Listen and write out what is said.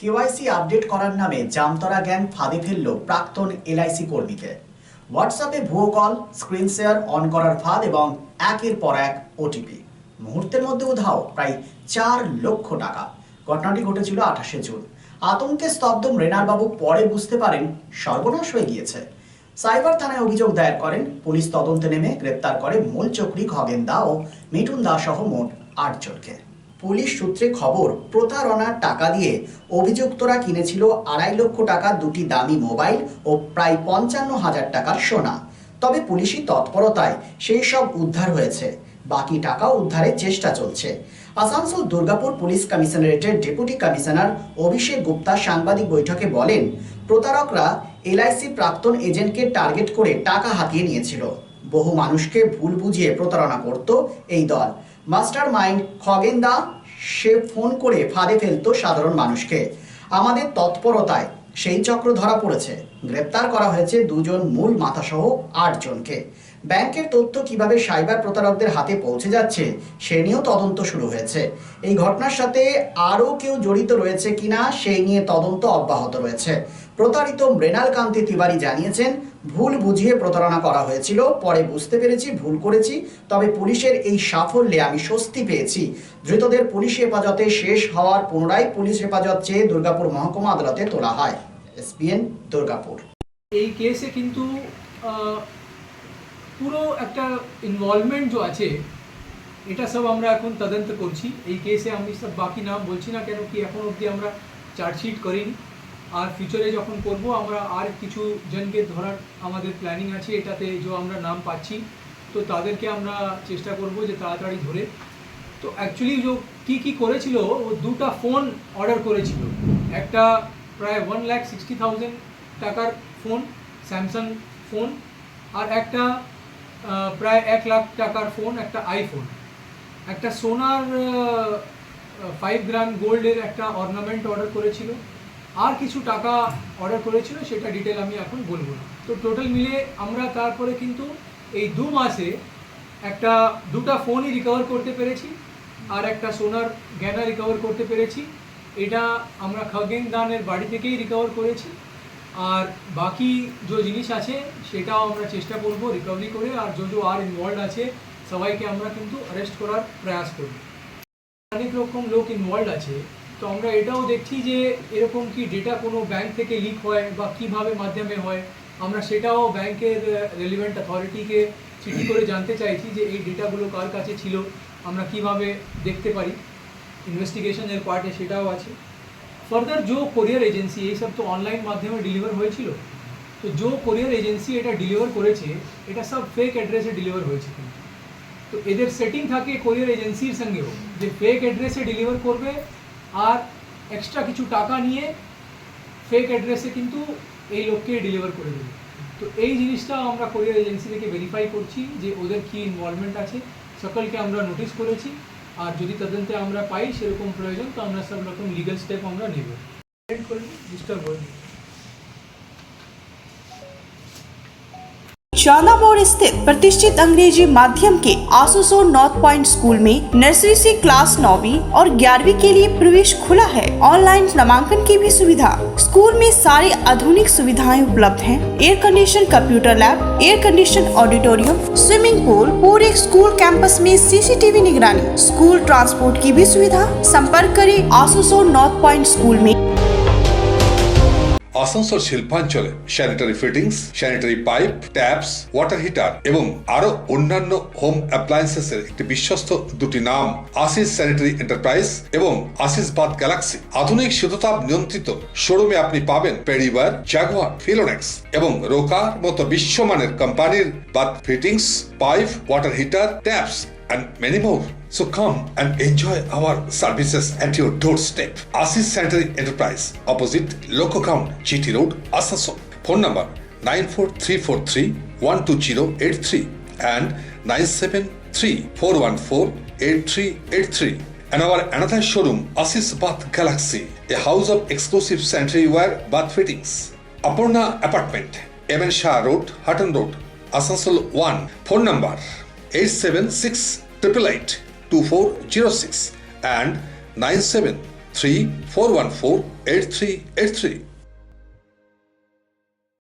KYC update করার নামে জামতরা gang ফাঁদে ফেলল প্রাক্তন এলআইসি কর্মীকে। হোয়াটসঅ্যাপে ভুয়ো কল, স্ক্রিন শেয়ার অন করার ফাঁদ এবং একের পর এক ওটিপি। মুহূর্তের মধ্যে উধাও প্রায় 4 লক্ষ টাকা। ঘটনাটি ঘটেছিল 28শে জুন। আতঙ্কে স্তব্ধ মৃণালবাবু পরে বুঝতে পারেন সর্বনাশ হয়ে গিয়েছে। সাইবার থানায় অভিযোগ দায়ের করেন। পুলিশ তদন্তে নেমে গ্রেপ্তার করে মূল চক্রী খগেন দা ও মিঠুন দা সহ মোট 8 জনকে। পুলিশ সূত্রে খবর, প্রতারণার টাকা দিয়ে অভিযুক্তরা কিনেছিল 2.5 লক্ষ টাকার 2টি দামি মোবাইল ও প্রায় 55,000 টাকার সোনা। তবে পুলিশি তৎপরতায় সেই সব উদ্ধার হয়েছে। বাকি টাকাও উদ্ধারের চেষ্টা চলছে। আসানসোল দুর্গাপুর পুলিশ কমিশনারেটের ডেপুটি কমিশনার অভিষেক গুপ্তা সাংবাদিক বৈঠকে বলেন, প্রতারকরা এলআইসি প্রাক্তন এজেন্টকে টার্গেট করে টাকা হাতিয়ে নিয়েছিল। বহু মানুষকে ভুল বুঝিয়ে প্রতারণা করত এই দল। মাস্টার মাইন্ড খগেন দা সে ফোন করে ফাঁদে ফেলত সাধারণ মানুষকে। আমাদের তৎপরতায় সেই চক্র ধরা পড়েছে। গ্রেপ্তার করা হয়েছে 2 জন মূল মাথাসহ 8 জনকে। ব্যাংকের তথ্য কিভাবে সাইবার প্রতারকদের হাতে পৌঁছে যাচ্ছে সে নিয়েও তদন্ত শুরু হয়েছে। এই ঘটনার সাথে আরও কেউ জড়িত রয়েছে কিনা সেই নিয়ে তদন্ত অব্যাহত রয়েছে। প্রতারিত মৃণাল কান্তি তিওয়ারি জানিয়েছেন, ভুল বুঝিয়ে প্রতারণা করা হয়েছিল, পরে বুঝতে পেরেছি ভুল করেছি। তবে পুলিশের এই সাফল্যে আমি স্বস্তি পেয়েছি। ধৃতদের পুলিশ হেফাজতে শেষ হওয়ার পুনরায় পুলিশ হেফাজত চেয়ে দুর্গাপুর মহকুমা আদালতে তোলা হয়। এসপিএন দুর্গাপুর। এই কেসে কিন্তু পুরো একটা ইনভলভমেন্ট যে আছে এটা সব আমরা এখন তদন্ত করছি। এই কেসে আমি সব বাকি নাম বলছি না, কেন কি এখন অবধি আমরা চার্জশিট করিনি। আর ফিউচারে যখন করব আমরা আর কিছু জনকে ধরার আমাদের প্ল্যানিং আছে এটাতে, যে আমরা নাম পাচ্ছি, তো তাদেরকে আমরা চেষ্টা করব যে তাড়াতাড়ি ধরে। তো অ্যাকচুয়ালি যে কী করেছিল, ও 2টা ফোন অর্ডার করেছিল। একটা প্রায় 1,60,000 টাকার ফোন, স্যামসাং ফোন, আর একটা প্রায় 1 লাখ টাকার ফোন, একটা আইফোন। একটা সোনার 5 গ্রাম গোল্ডের একটা অর্নামেন্ট অর্ডার করেছিল। আর কিছু টাকা অর্ডার করেছিল, সেটা ডিটেল আমি এখন বলবো না। তো টোটাল মিলে আমরা তারপরে কিন্তু এই 2 মাসে 2টা ফোনই রিকভার করতে পেরেছি, আর একটা সোনার গয়না রিকভার করতে পেরেছি। এটা আমরা খগেন দানের বাড়ি থেকেই রিকভার করেছি। আর বাকি যে জিনিস আছে সেটাও আমরা চেষ্টা করব রিকভারি করে, আর যে আর ইনভলভ আছে সবাইকে আমরা কিন্তু অ্যারেস্ট করার প্রয়াস করব। অনেক রকম লোক ইনভলভ আছে, তো আমরা এটাও দেখছি যে এরকম কি ডেটা কোনো ব্যাংক থেকে লিক হয় বা কীভাবে মাধ্যমে হয়, আমরা সেটাও ব্যাংকের রেলিভেন্ট অথরিটিকে চিঠি করে জানতে চাইছি যে এই ডেটাগুলো কার কাছে ছিল, আমরা কিভাবে দেখতে পারি। ইনভেস্টিগেশনের পার্টে সেটাও আছে। ফার্দার जो কোরিয়ার এজেন্সি এই সব তো অনলাইন মাধ্যমে ডেলিভার হয়েছিল, তো जो কোরিয়ার এজেন্সি এটা ডেলিভার করেছে এটা সব ফেক অ্যাড্রেসে ডেলিভার হয়েছে। তো এদের সেটিং থাকে কোরিয়ার এজেন্সির সঙ্গেও যে ফেক অ্যাড্রেসে ডেলিভার করবে, আর এক্সট্রা কিছু টাকা নিয়ে ফেক অ্যাড্রেসে কিন্তু এই লোককে ডেলিভার করে দেবে। তো এই জিনিসটা আমরা কোরিয়ার এজেন্সি থেকে ভেরিফাই করছি যে ওদের কী ইনভলভমেন্ট আছে। সকলকে আমরা নোটিশ করেছি, আর যদি তদন্তে আমরা পাই সেরকম প্রয়োজন তো আমরা সব রকম লিগাল স্টেপ আমরা নেব। ডিস্টার্ব হয়নি। चांदामोड़ स्थित प्रतिष्ठित अंग्रेजी माध्यम के आसुसोर नॉर्थ पॉइंट स्कूल में नर्सरी से क्लास 9वीं और 11वीं के लिए प्रवेश खुला है। ऑनलाइन नामांकन की भी सुविधा। स्कूल में सारी आधुनिक सुविधाएं उपलब्ध हैं। Air condition computer lab, air condition auditorium, swimming pool, पूरे स्कूल कैंपस में सीसीटीवी निगरानी, स्कूल ट्रांसपोर्ट की भी सुविधा। संपर्क करें आसुसोर नॉर्थ पॉइंट स्कूल में। আসানসোল শিল্পাঞ্চলে sanitary fittings, sanitary pipe, taps, water heater এবং আরো অন্যান্য হোম অ্যাপ্লায়েন্সেসের একটি বিশ্বস্ত 2টি নাম আশিস স্যানিটারি এন্টারপ্রাইজ এবং আশিস বাথ গ্যালাক্সি। আধুনিক শীততাপ নিয়ন্ত্রিত শোরুমে আপনি পাবেন পেরিবার, জাগুয়ার, ফিলোনেক্স এবং রোকার মতো বিশ্বমানের কোম্পানির bath fittings, pipe, water heater, taps and many more. So come and enjoy our services at your doorstep. Asis Sanitary Enterprise, opposite Loco Ground, GT Road, Asansol. Phone number 94343-12083 and 973-414-8383. And our another showroom, Asis Bath Galaxy, a house of exclusive sanitary ware bath fittings. Aparna Apartment, MN Shah Road, Hutton Road, Asansol 1. Phone number 876-888-2406 and 97 34148383।